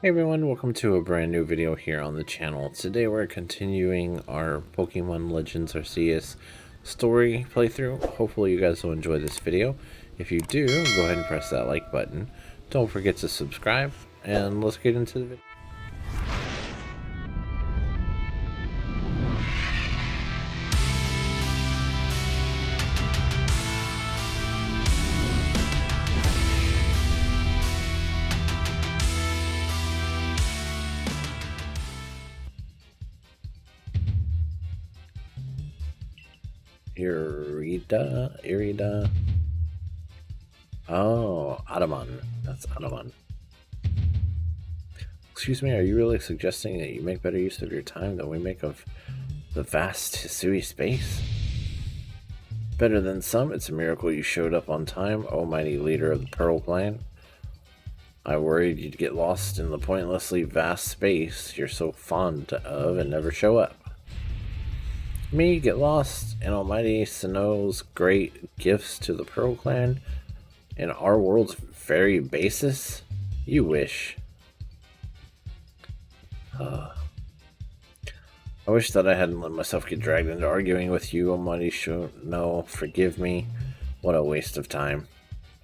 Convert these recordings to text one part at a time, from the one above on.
Hey everyone, welcome to a brand new video here on the channel. Today we're continuing our Pokémon Legends Arceus story playthrough. Hopefully you guys will enjoy this video. If you do, go ahead and press that like button. Don't forget to subscribe, and let's get into the video. Irida. Oh, Adamon. That's Adamon. Excuse me, are you really suggesting that you make better use of your time than we make of the vast Hisui space? Better than some, it's a miracle you showed up on time, oh mighty leader of the Pearl Clan. I worried you'd get lost in the pointlessly vast space you're so fond of and never show up. Me get lost in almighty Sinnoh's great gifts to the Pearl Clan in our world's very basis? You wish. I wish that I hadn't let myself get dragged into arguing with you, almighty Sinnoh. Forgive me. What a waste of time.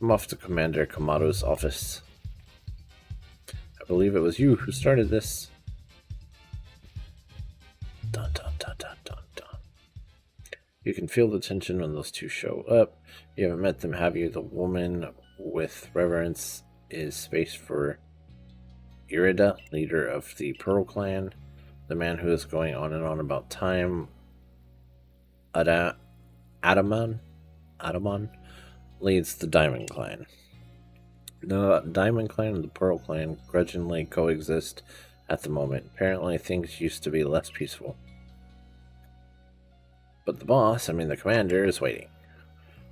I'm off to Commander Kamado's office. I believe it was you who started this. Dun dun dun dun dun dun. You can feel the tension when those two show up. You haven't met them, have you? The woman with reverence is space for Irida, leader of the Pearl Clan. The man who is going on and on about time, Adamon, leads the Diamond Clan. The Diamond Clan and the Pearl Clan grudgingly coexist at the moment. Apparently things used to be less peaceful. But the boss, the commander, is waiting.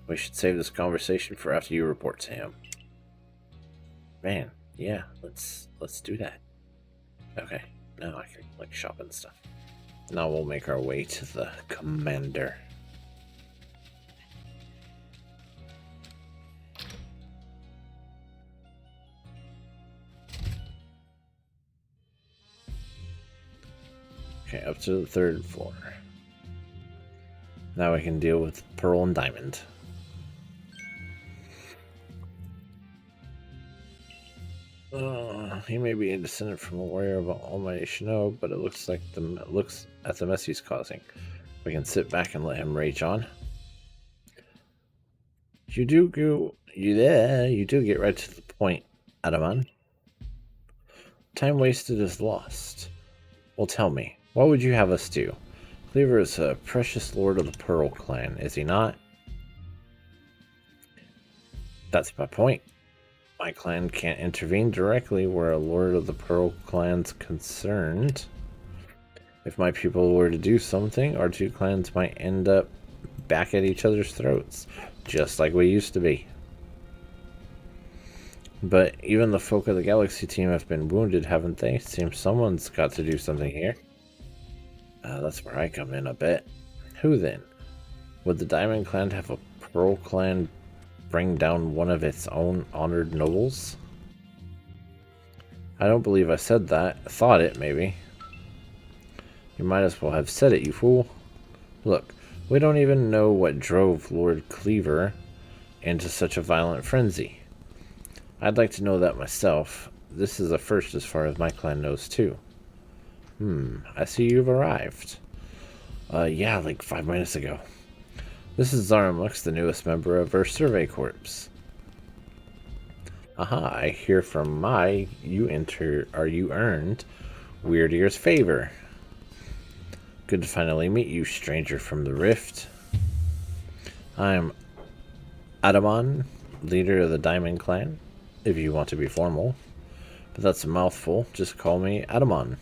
We should save this conversation for after you report to him. Man, yeah, let's do that. Okay, now I can shop and stuff. Now we'll make our way to the commander. Okay, up to the third floor. Now we can deal with Pearl and Diamond. He may be a descendant from a warrior of almighty Sinnoh, but it looks at the mess he's causing. We can sit back and let him rage on. You do get right to the point, Adamon. Time wasted is lost. Well, tell me, what would you have us do? Kleavor is a precious lord of the Pearl Clan, is he not? That's my point. My clan can't intervene directly where a lord of the Pearl Clan's concerned. If my people were to do something, our two clans might end up back at each other's throats, just like we used to be. But even the folk of the Galaxy team have been wounded, haven't they? Seems someone's got to do something here. That's where I come in a bit. Who then? Would the Diamond Clan have a Pearl Clan bring down one of its own honored nobles? I don't believe I said that. Thought it, maybe. You might as well have said it, you fool. Look, we don't even know what drove Lord Kleavor into such a violent frenzy. I'd like to know that myself. This is a first as far as my clan knows, too. I see you've arrived. Yeah, like 5 minutes ago. This is Zaramux, the newest member of our survey corps. Aha, I hear from you earned Wyrdeer's favor. Good to finally meet you, stranger from the Rift. I'm Adamon, leader of the Diamond Clan, if you want to be formal. But that's a mouthful, just call me Adamon.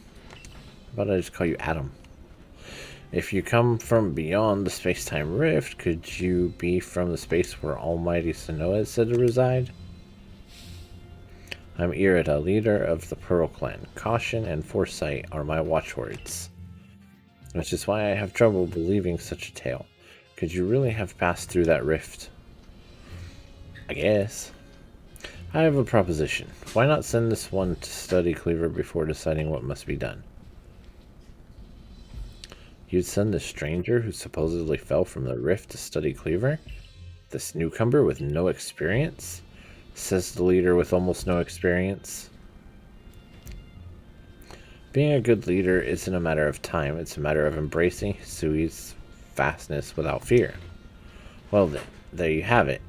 How about I just call you Adam? If you come from beyond the space-time rift, could you be from the space where almighty Sinnoh is said to reside? I'm Irida, leader of the Pearl Clan. Caution and foresight are my watchwords. Which is why I have trouble believing such a tale. Could you really have passed through that rift? I guess. I have a proposition. Why not send this one to study Kleavor before deciding what must be done? You'd send the stranger who supposedly fell from the rift to study Kleavor? This newcomer with no experience? Says the leader with almost no experience. Being a good leader isn't a matter of time, it's a matter of embracing Hisui's vastness without fear. Well then, there you have it.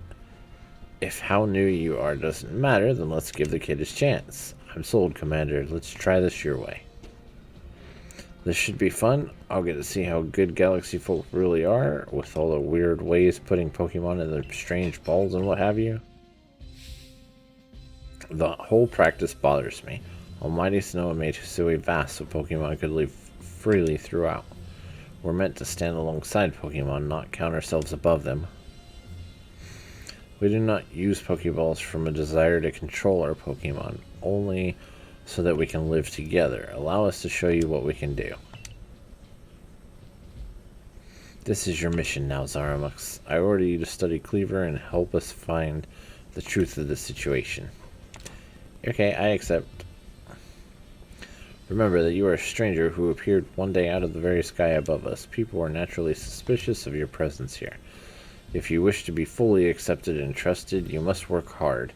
If how new you are doesn't matter, then let's give the kid his chance. I'm sold, Commander. Let's try this your way. This should be fun. I'll get to see how good Galaxy folk really are, with all the weird ways putting Pokemon in their strange balls and what have you. The whole practice bothers me. Almighty Sinnoh made Hisui vast so Pokemon could live freely throughout. We're meant to stand alongside Pokemon, not count ourselves above them. We do not use Pokeballs from a desire to control our Pokemon, only so that we can live together. Allow us to show you what we can do. This is your mission now, Zaramux. I order you to study Kleavor and help us find the truth of the situation. Okay, I accept. Remember that you are a stranger who appeared one day out of the very sky above us. People are naturally suspicious of your presence here. If you wish to be fully accepted and trusted, you must work hard.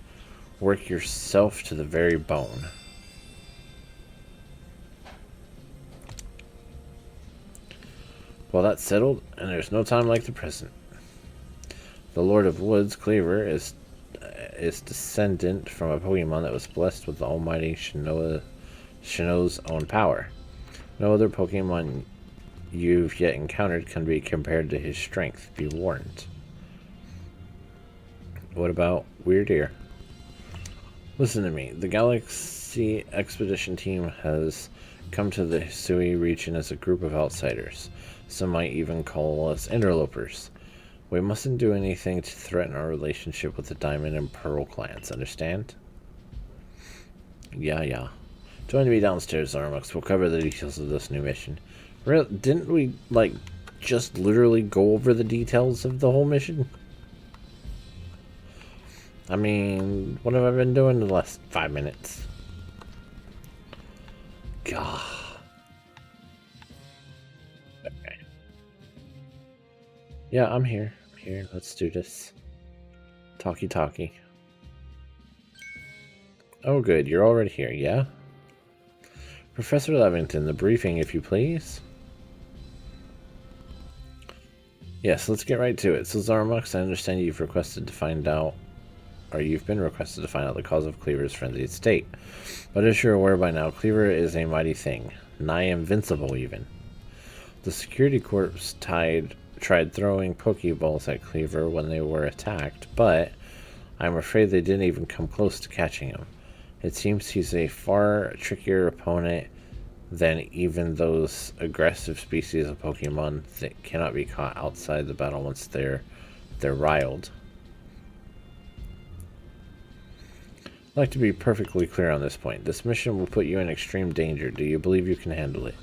Work yourself to the very bone. Well, that's settled, and there's no time like the present. The Lord of Woods, Kleavor, is descendant from a Pokemon that was blessed with the almighty Sinnoh's own power. No other Pokemon you've yet encountered can be compared to his strength. Be warned. What about Wyrdeer? Listen to me. The Galaxy Expedition team has come to the Hisui region as a group of outsiders. Some might even call us interlopers. We mustn't do anything to threaten our relationship with the Diamond and Pearl clans, understand? Yeah. Join me downstairs, Zaramux. We'll cover the details of this new mission. Didn't we, just literally go over the details of the whole mission? I mean, what have I been doing in the last 5 minutes? God. Okay. Yeah, I'm here. Let's do this. Talkie. Oh, good. You're already here, yeah? Professor Levington, the briefing, if you please. Yes, let's get right to it. So, Zaramux, I understand you've been requested to find out the cause of Kleavor's frenzied state. But as you're aware by now, Kleavor is a mighty thing, nigh invincible even. The security corps tried throwing Pokeballs at Kleavor when they were attacked, but I'm afraid they didn't even come close to catching him. It seems he's a far trickier opponent than even those aggressive species of Pokemon that cannot be caught outside the battle once they're riled. I'd like to be perfectly clear on this point. This mission will put you in extreme danger. Do you believe you can handle it?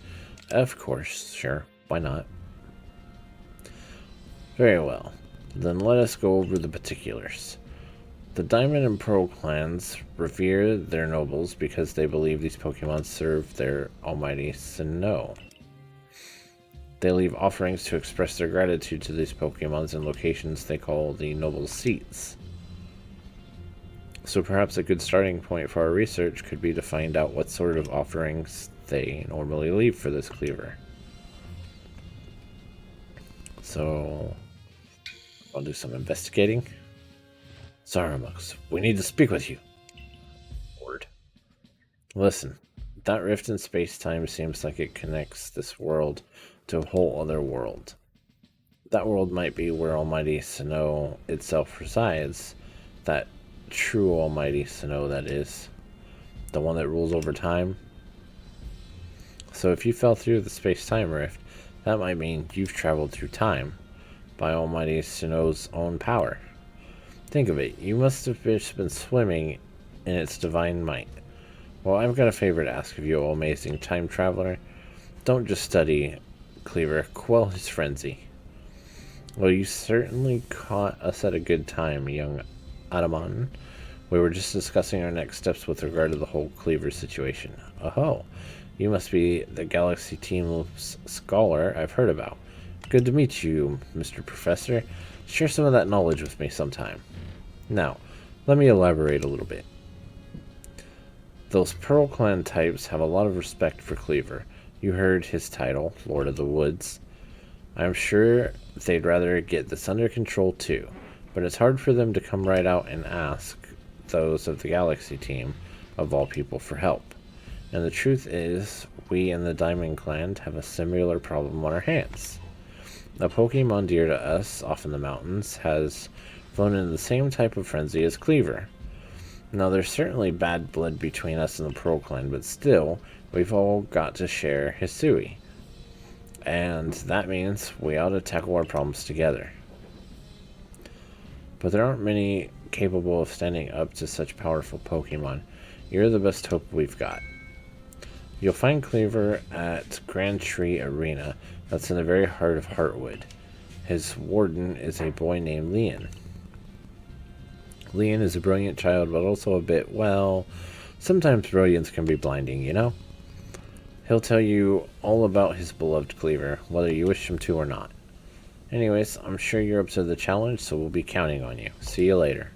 Of course, sure. Why not? Very well. Then let us go over the particulars. The Diamond and Pearl clans revere their nobles because they believe these Pokemon serve their almighty Sinnoh. They leave offerings to express their gratitude to these Pokemons in locations they call the noble seats. So perhaps a good starting point for our research could be to find out what sort of offerings they normally leave for this Kleavor. So I'll do some investigating. Zaramux, we need to speak with you. Word. Listen, that rift in space-time seems like it connects this world to a whole other world. That world might be where Almighty Sinnoh itself resides. That true Almighty Sinnoh, that is. The one that rules over time. So if you fell through the space-time rift, that might mean you've traveled through time by Almighty Sinnoh's own power. Think of it, you must have just been swimming in its divine might. Well, I've got a favor to ask of you, O amazing time traveler. Don't just study Kleavor, quell his frenzy. Well, you certainly caught us at a good time, young Adaman. We were just discussing our next steps with regard to the whole Kleavor situation. Oh, you must be the Galaxy Team's scholar I've heard about. Good to meet you, Mr. Professor. Share some of that knowledge with me sometime. Now, let me elaborate a little bit. Those Pearl Clan types have a lot of respect for Kleavor. You heard his title, Lord of the Woods. I'm sure they'd rather get this under control too, but it's hard for them to come right out and ask those of the Galaxy team, of all people, for help. And the truth is, we in the Diamond Clan have a similar problem on our hands. A Pokemon dear to us, off in the mountains, has flown into the same type of frenzy as Kleavor. Now, there's certainly bad blood between us and the Pearl Clan, but still, we've all got to share Hisui. And that means we ought to tackle our problems together. But there aren't many capable of standing up to such powerful Pokemon. You're the best hope we've got. You'll find Kleavor at Grand Tree Arena. That's in the very heart of Heartwood. His warden is a boy named Lian. Lian is a brilliant child, but also a bit, well, sometimes brilliance can be blinding, you know? He'll tell you all about his beloved Kleavor, whether you wish him to or not. Anyways, I'm sure you're up to the challenge, so we'll be counting on you. See you later.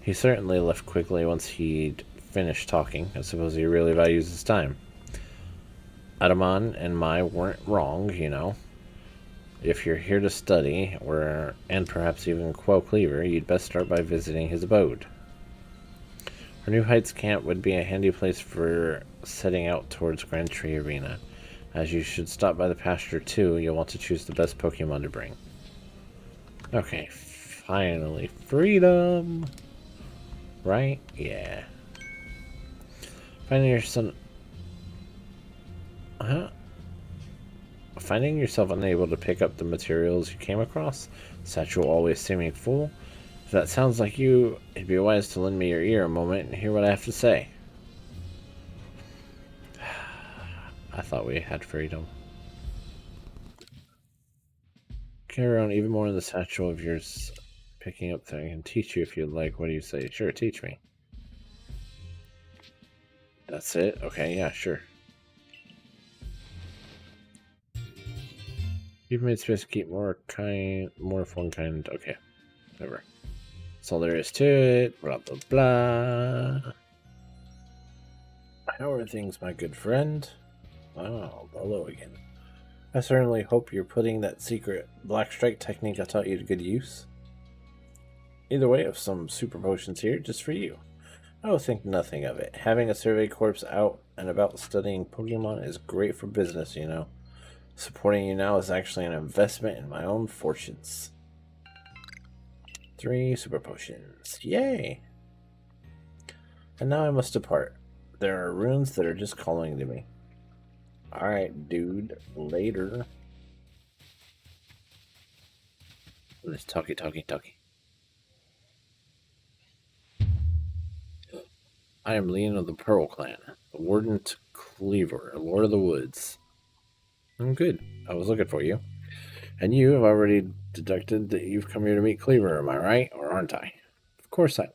He certainly left quickly once he'd finished talking. I suppose he really values his time. Adaman and Mai weren't wrong, you know. If you're here to study, and perhaps even quell Kleavor, you'd best start by visiting his abode. Our New Heights camp would be a handy place for setting out towards Grand Tree Arena. As you should stop by the pasture too, you'll want to choose the best Pokemon to bring. Okay, finally. Freedom! Right? Yeah. Finding yourself unable to pick up the materials you came across, satchel always seeming full. If that sounds like you, it'd be wise to lend me your ear a moment and hear what I have to say. I thought we had freedom. Carry on even more in the satchel of yours, picking up things. I can teach you if you'd like. What do you say? Sure, teach me. That's it? Okay, yeah, sure. You've made space to keep more of one kind. Okay, whatever. That's all there is to it. Blah, blah, blah. How are things, my good friend? Oh, hello again. I certainly hope you're putting that secret black strike technique I taught you to good use. Either way, I have some super potions here just for you. Oh, think nothing of it. Having a survey corps out and about studying Pokemon is great for business, you know. Supporting you now is actually an investment in my own fortunes. 3 super potions. Yay! And now I must depart. There are runes that are just calling to me. Alright, dude. Later. Let's talkie. I am Lian of the Pearl Clan, the Warden to Kleavor, Lord of the Woods. I'm good. I was looking for you. And you have already deducted that you've come here to meet Kleavor, am I right? Or aren't I? Of course I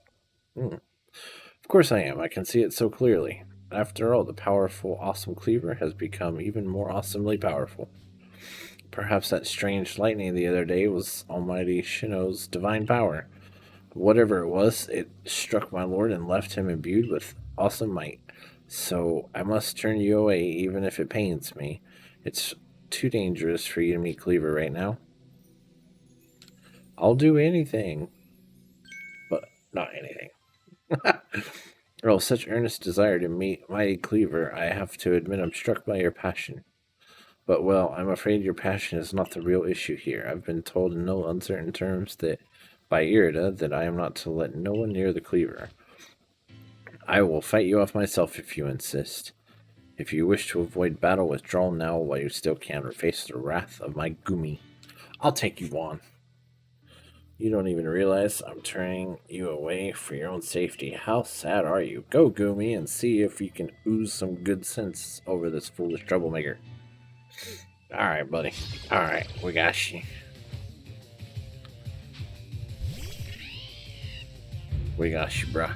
am. I can see it so clearly. After all, the powerful, awesome Kleavor has become even more awesomely powerful. Perhaps that strange lightning the other day was Almighty Sinnoh's divine power. Whatever it was, it struck my lord and left him imbued with awesome might. So I must turn you away, even if it pains me. It's too dangerous for you to meet Kleavor right now. I'll do anything. But not anything. Oh, such earnest desire to meet mighty Kleavor, I have to admit I'm struck by your passion. But, well, I'm afraid your passion is not the real issue here. I've been told in no uncertain terms by Irida that I am not to let no one near the Kleavor. I will fight you off myself if you insist. If you wish to avoid battle, withdraw now while you still can, or face the wrath of my Gumi. I'll take you on. You don't even realize I'm turning you away for your own safety. How sad are you? Go, Gumi, and see if you can ooze some good sense over this foolish troublemaker. Alright, buddy. Alright, we got you. We got you, bruh.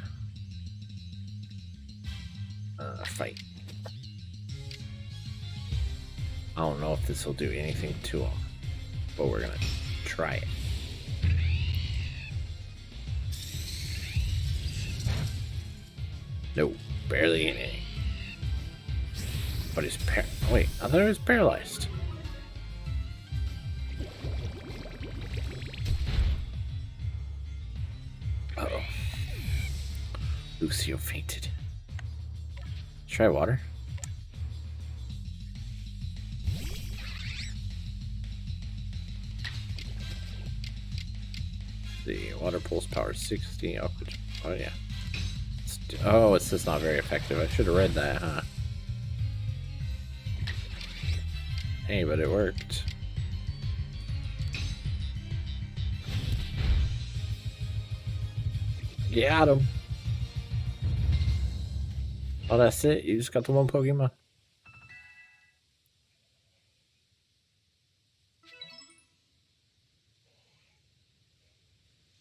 Fight. I don't know if this will do anything to him, but we're gonna try it. Nope, barely anything. But he's wait, I thought he was paralyzed. Uh-oh. Lucio fainted. Try water. The water pulse power 60. Oh yeah. Oh, it's just not very effective. I should have read that, huh? Hey, but it worked. Got him. Oh, that's it? You just got the one Pokemon?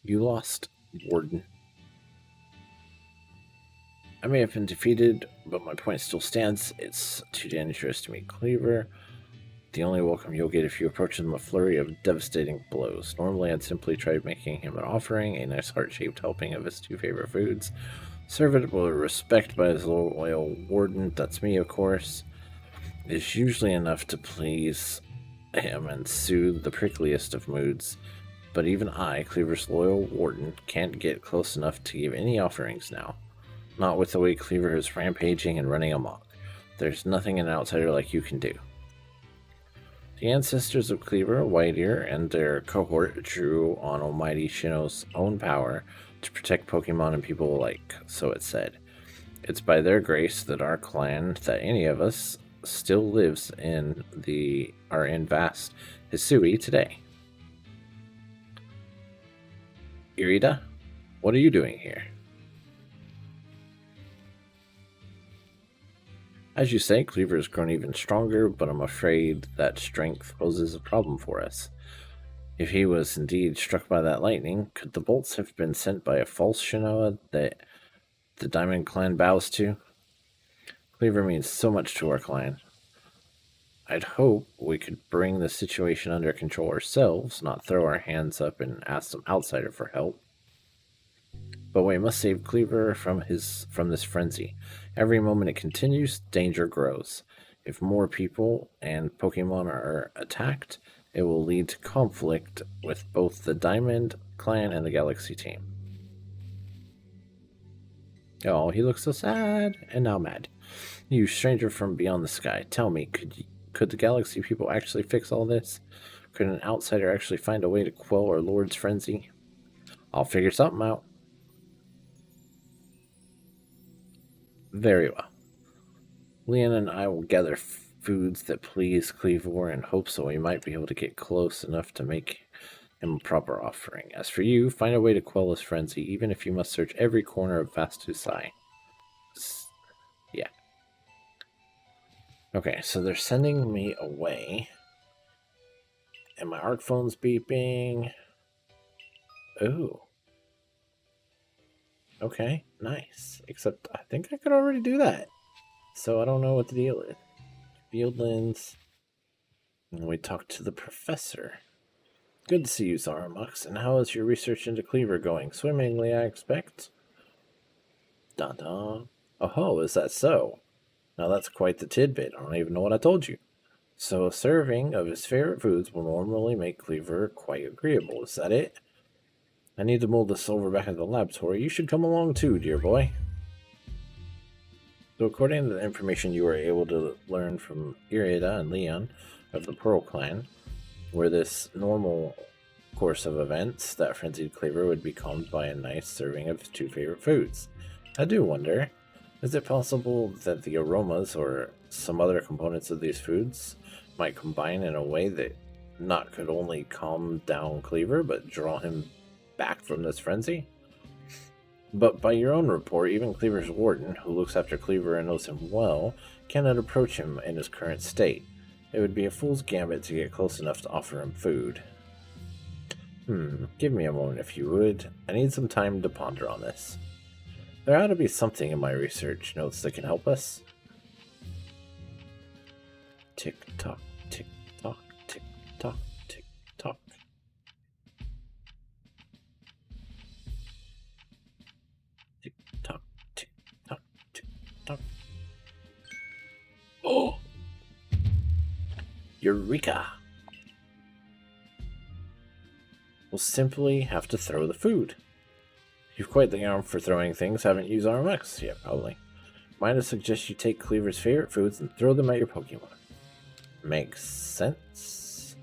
You lost, Warden. I may have been defeated, but my point still stands. It's too dangerous to meet Kleavor. The only welcome you'll get if you approach him a flurry of devastating blows. Normally, I'd simply try making him an offering, a nice heart-shaped helping of his 2 favorite foods. Serve it with respect by his loyal warden, that's me of course, is usually enough to please him and soothe the prickliest of moods. But even I, Kleavor's loyal warden, can't get close enough to give any offerings now. Not with the way Kleavor is rampaging and running amok. There's nothing an outsider like you can do. The ancestors of Kleavor, Wyrdeer, and their cohort drew on Almighty Sinnoh's own power to protect Pokemon and people alike, so it said. It's by their grace that our clan, that any of us, still lives in vast Hisui today. Irida, what are you doing here? As you say, Kleavor has grown even stronger, but I'm afraid that strength poses a problem for us. If he was indeed struck by that lightning, could the bolts have been sent by a false Sinnoh that the Diamond clan bows to? Kleavor means so much to our clan. I'd hope we could bring the situation under control ourselves, not throw our hands up and ask some outsider for help. But we must save Kleavor from this frenzy. Every moment it continues, danger grows. If more people and Pokemon are attacked, it will lead to conflict with both the Diamond clan and the Galaxy team. Oh, he looks so sad and now mad. You stranger from beyond the sky, tell me, could the Galaxy people actually fix all this? Could an outsider actually find a way to quell our Lord's frenzy? I'll figure something out. Very well. Lian and I will gather foods that please Kleavor in hopes that we might be able to get close enough to make him a proper offering. As for you, find a way to quell his frenzy, even if you must search every corner of vast Hisui. Yeah. Okay, so they're sending me away. And my ARC phone's beeping. Ooh. Okay, nice. Except I think I could already do that. So I don't know what the deal is. Fieldlands. And we talked to the professor. Good to see you, Zaramux. And how is your research into Kleavor going? Swimmingly, I expect? Dun-dun. Oh, is that so? Now that's quite the tidbit. I don't even know what I told you. So a serving of his favorite foods will normally make Kleavor quite agreeable. Is that it? I need to mold this over back at the laboratory. You should come along too, dear boy. So according to the information you were able to learn from Irida and Lian of the Pearl clan, were this normal course of events, that Frenzied Kleavor would be calmed by a nice serving of his 2 favorite foods. I do wonder, is it possible that the aromas or some other components of these foods might combine in a way that not could only calm down Kleavor, but draw him back from this frenzy? But by your own report, even Kleavor's warden, who looks after Kleavor and knows him well, cannot approach him in his current state. It would be a fool's gambit to get close enough to offer him food. Give me a moment if you would. I need some time to ponder on this. There ought to be something in my research notes that can help us. Tick tock, tick tock, tick tock, tick tock. Tick tock, tick tock, tick tock. Oh! Eureka! We'll simply have to throw the food. You've quite the arm for throwing things, haven't you, Zarmax? Yeah, probably. Might I suggest you take Kleavor's favorite foods and throw them at your Pokemon? Makes sense.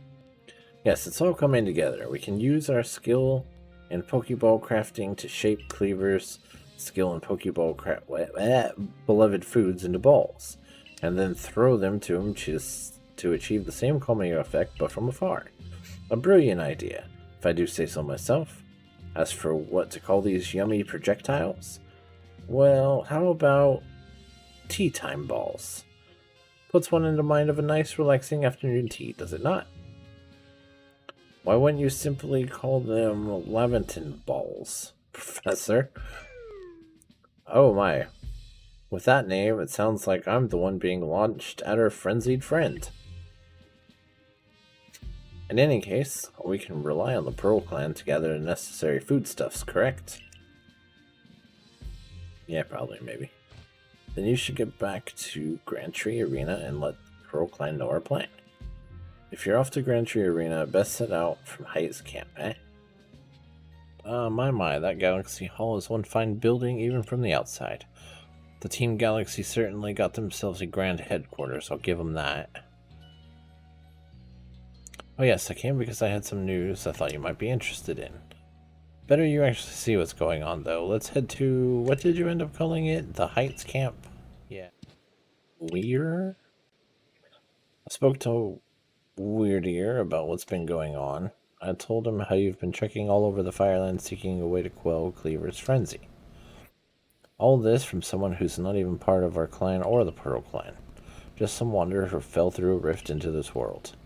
Yes, it's all coming together. We can use our skill in Pokeball crafting to shape Kleavor's skill in Pokeball beloved foods into balls, and then throw them to him to achieve the same calming effect, but from afar. A brilliant idea, if I do say so myself. As for what to call these yummy projectiles, well, how about tea time balls? Puts one in the mind of a nice, relaxing afternoon tea, does it not? Why wouldn't you simply call them Laventon balls, Professor? Oh my. With that name, it sounds like I'm the one being launched at our frenzied friend. In any case, we can rely on the Pearl Clan to gather the necessary foodstuffs, correct? Yeah, probably, maybe. Then you should get back to Grand Tree Arena and let the Pearl Clan know our plan. If you're off to Grand Tree Arena, best set out from Heights Camp, eh? My, that Galaxy Hall is one fine building even from the outside. The Team Galaxy certainly got themselves a grand headquarters, I'll give them that. Oh yes, I came because I had some news I thought you might be interested in. Better you actually see what's going on, though. Let's head to... what did you end up calling it? The Heights Camp? Yeah. Wyrdeer? I spoke to Wyrdeer about what's been going on. I told him how you've been trekking all over the Fireland seeking a way to quell Kleavor's frenzy. All this from someone who's not even part of our clan or the Pearl Clan. Just some wanderer who fell through a rift into this world.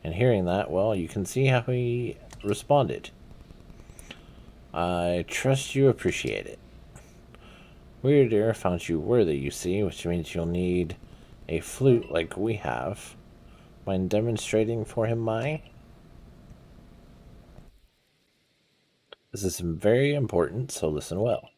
And hearing that, well, you can see how he responded. I trust you appreciate it. Wyrdeer found you worthy, you see, which means you'll need a flute like we have. Mind demonstrating for him, Mai? This is very important, so listen well.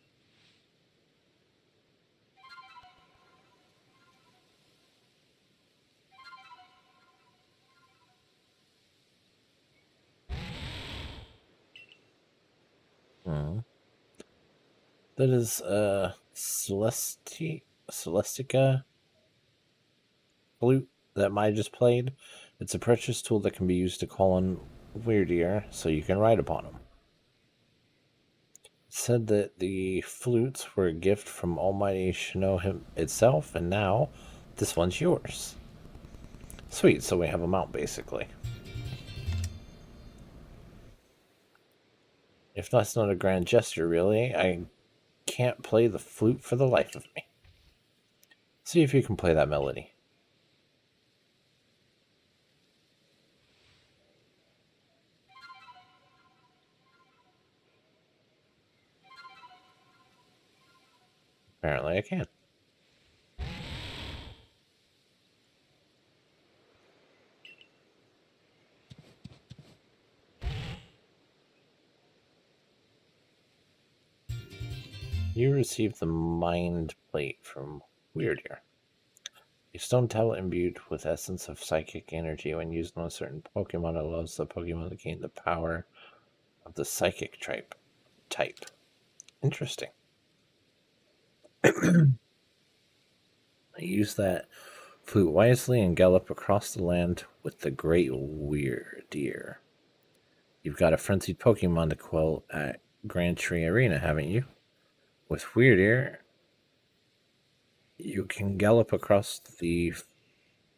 That is Celestica flute that Mai just played. It's a precious tool that can be used to call on Wyrdeer so you can ride upon him. It said that the flutes were a gift from Almighty Sinnoh itself, and now this one's yours. Sweet, so we have a mount basically. If that's not a grand gesture, really, I can't play the flute for the life of me. See if you can play that melody. Apparently I can. You received the mind plate from Wyrdeer. A stone tablet imbued with essence of psychic energy. When used on a certain Pokemon, it allows the Pokemon to gain the power of the psychic type. Interesting. I use that flute wisely and gallop across the land with the great Wyrdeer. You've got a frenzied Pokemon to quell at Grand Tree Arena, haven't you? With Wyrdeer, you can gallop across the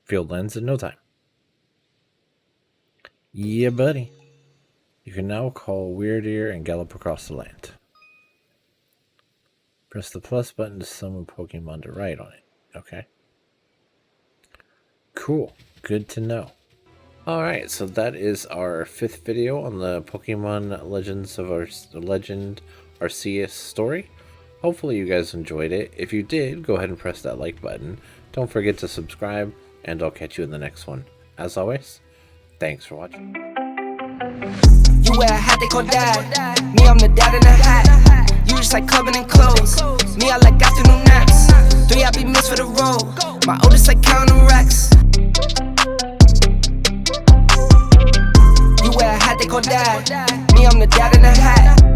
fieldlands in no time. Yeah, buddy. You can now call Wyrdeer and gallop across the land. Press the plus button to summon Pokemon to ride on it. Okay. Cool. Good to know. Alright, so that is our 5th video on the Pokemon Legend Arceus story. Hopefully you guys enjoyed it. If you did, go ahead and press that like button. Don't forget to subscribe, and I'll catch you in the next one. As always, thanks for watching. You wear a hat they call dad. Me, I'm the dad in the hat. You just like clubbing and clothes. Me, I like afternoon naps. 3, I be missed for the road. My oldest like counting racks. You wear a hat they call dad. Me, I'm the dad in the hat.